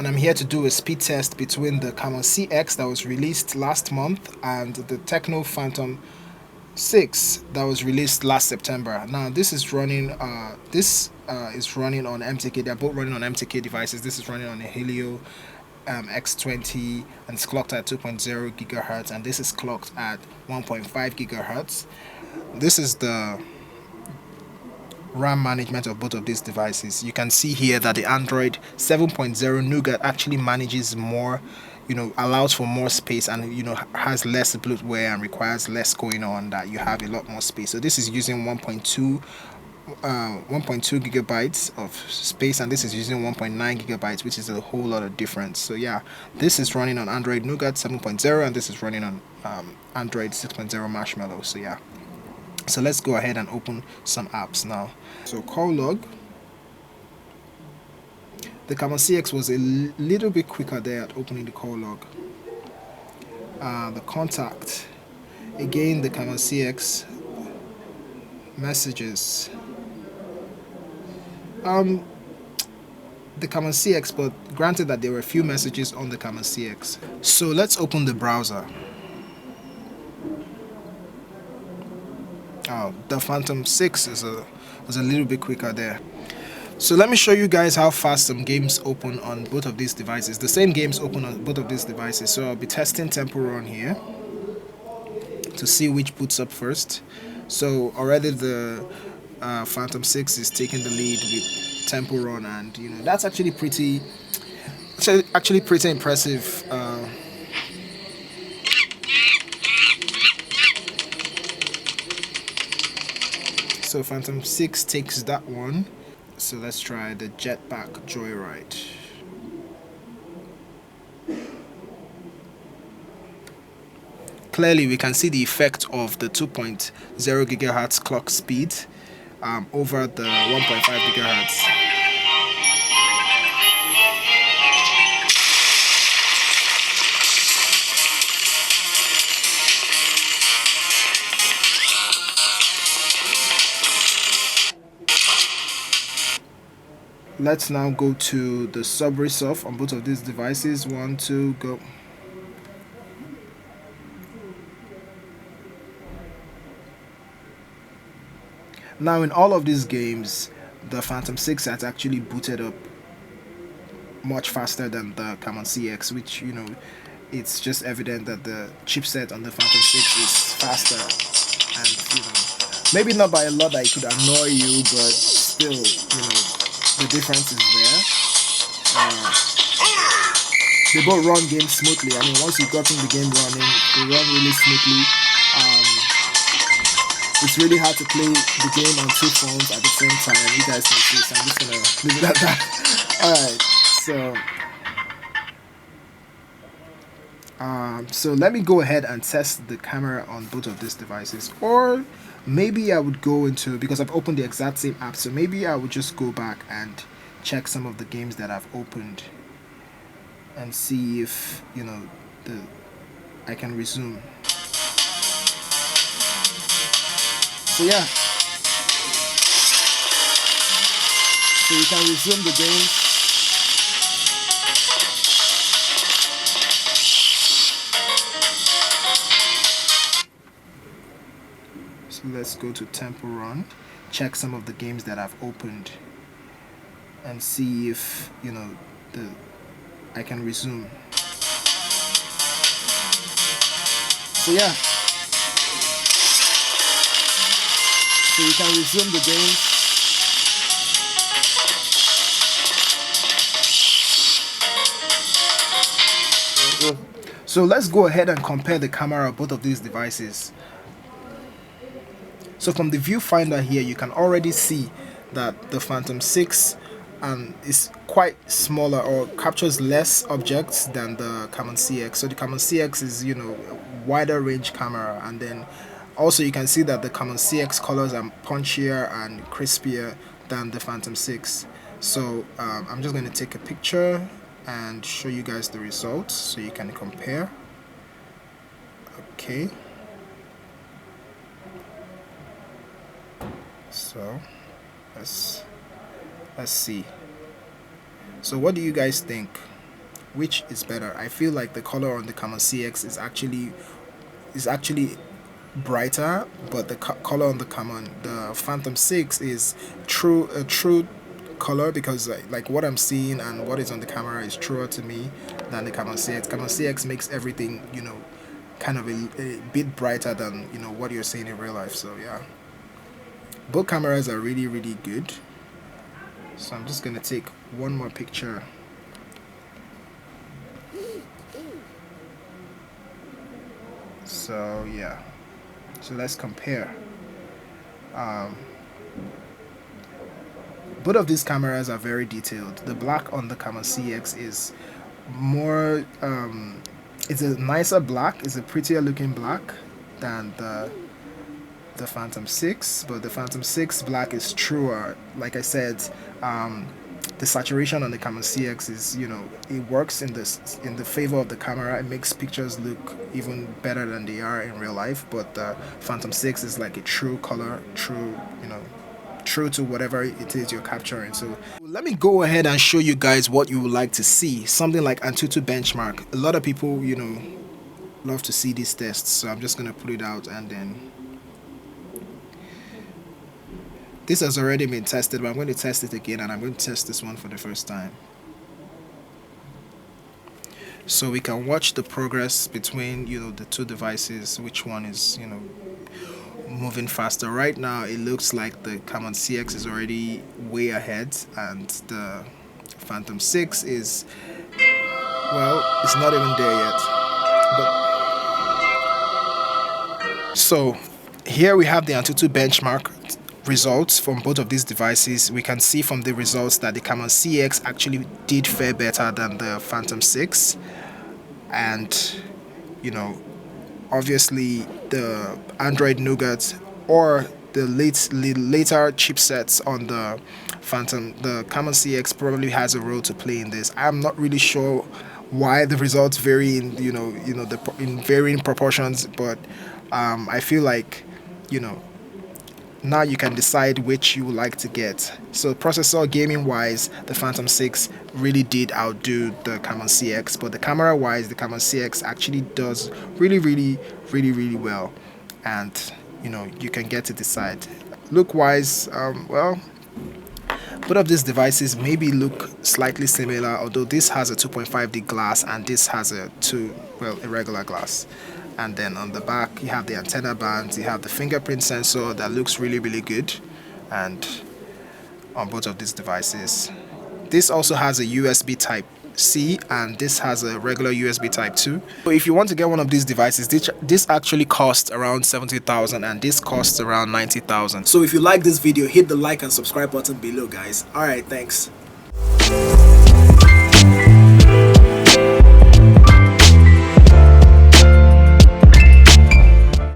and I'm here to do a speed test between the Camon CX that was released last month and the TECNO Phantom 6 that was released last September. Now this is running is running on MTK. They're both running on MTK devices. This is running on a Helio X20 and it's clocked at 2.0 gigahertz, and this is clocked at 1.5 gigahertz. This is the RAM management of both of these devices. You can see here that the Android 7.0 Nougat actually manages more, allows for more space, and has less bloatware and requires less going on, that you have a lot more space. So this is using 1.2 gigabytes of space, and this is using 1.9 gigabytes, which is a whole lot of difference. So yeah, this is running on Android Nougat 7.0 and this is running on Android 6.0 Marshmallow. So yeah, so let's go ahead and open some apps now. So call log. The Camon CX was a little bit quicker there at opening the call log. The contact, again the Camon CX. Messages, the Camon CX, but granted that there were a few messages on the Camon CX. So let's open the browser. The Phantom 6 was a little bit quicker there. So let me show you guys how fast some games open on both of these devices. The same games open on both of these devices. So I'll be testing Temple Run here to see which boots up first. So already the Phantom 6 is taking the lead with Temple Run, and that's actually pretty impressive. So Phantom 6 takes that one. So let's try the Jetpack Joyride. Clearly we can see the effect of the 2.0 gigahertz clock speed over the 1.5 gigahertz. Let's now go to the Subway Surf on both of these devices. 1, 2, go. Now in all of these games, the Phantom 6 has actually booted up much faster than the Camon CX, which it's just evident that the chipset on the Phantom 6 is faster, and maybe not by a lot that it could annoy you, but still the difference is there. They both run games smoothly. I mean, once you've gotten the game running, they run really smoothly. It's really hard to play the game on two phones at the same time. You guys can see, so I'm just gonna leave it at that. Alright, so let me go ahead and test the camera on both of these devices, or maybe I would go into, because I've opened the exact same app, so maybe I would just go back and check some of the games that I've opened and see if I can resume. So yeah, so you can resume the game. So let's go to Temple Run, check some of the games that I've opened, and see if I can resume. So yeah, so you can resume the game. So let's go ahead and compare the camera of both of these devices. So from the viewfinder here, you can already see that the Phantom 6 is quite smaller, or captures less objects than the Camon CX. So the Camon CX is a wider range camera, and then also you can see that the Camon CX colors are punchier and crispier than the Phantom 6. So I'm just going to take a picture and show you guys the results so you can compare. Okay, so let's see. So what do you guys think? which is better? I feel like the color on the Camon CX is actually brighter, but the color on the Phantom 6 is a true color, because like what I'm seeing and what is on the camera is truer to me than the Camon CX. Camon CX makes everything, kind of a bit brighter than what you're seeing in real life. So yeah, both cameras are really really good. So I'm just gonna take one more picture. So yeah, so let's compare. Both of these cameras are very detailed. The black on the Camon CX is more it's a nicer black, it's a prettier looking black than the Phantom 6, but the Phantom 6 black is truer. Like I said, the saturation on the Camon CX is, it works in the favor of the camera. It makes pictures look even better than they are in real life. But the Phantom 6 is like a true color, true to whatever it is you're capturing. So let me go ahead and show you guys what you would like to see. Something like Antutu benchmark. A lot of people, love to see these tests. So I'm just gonna put it out, and then this has already been tested, but I'm going to test it again, and I'm going to test this one for the first time. So we can watch the progress between, the two devices, which one is, moving faster. Right now, it looks like the Camon CX is already way ahead, and the Phantom 6 is, well, it's not even there yet. But so here we have the Antutu benchmark results from both of these devices. We can see from the results that the Camon CX actually did fare better than the Phantom 6, and obviously the Android Nougat or the later chipsets on the Camon CX probably has a role to play in this. I'm not really sure why the results vary in in varying proportions, but I feel like now you can decide which you would like to get. So processor gaming wise, the Phantom 6 really did outdo the Camon CX, but the camera wise, the Camon CX actually does really well, and you can get to decide. Look wise, well, both of these devices maybe look slightly similar, although this has a 2.5D glass and this has a regular glass. And then on the back you have the antenna bands, you have the fingerprint sensor that looks really good, and on both of these devices. This also has a USB type C, and this has a regular USB type 2. So if you want to get one of these devices, this actually costs around 70,000 and this costs around 90,000. So if you like this video, hit the like and subscribe button below, guys. Alright, thanks.